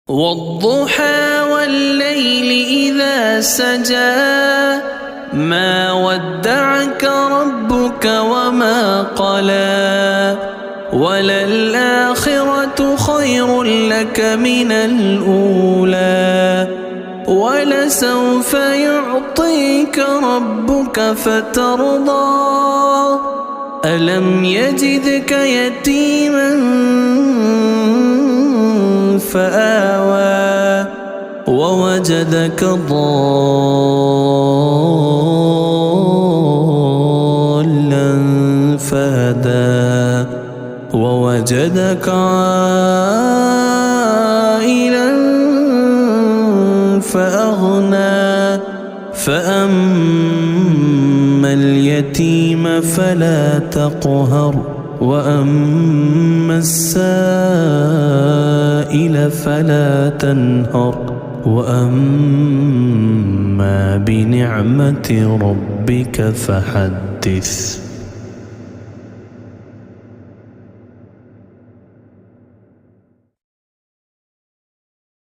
والضحى والليل إذا سجى ما ودعك ربك وما قلى وللآخرة خير لك من الأولى ولسوف يعطيك ربك فترضى ألم يجدك يتيما فآوى ووجدك ضالا فهدى ووجدك عائلا فأغنى فأما اليتيم فلا تقهر وأما السائل فلا تنهر وأما بنعمة ربك فحدث.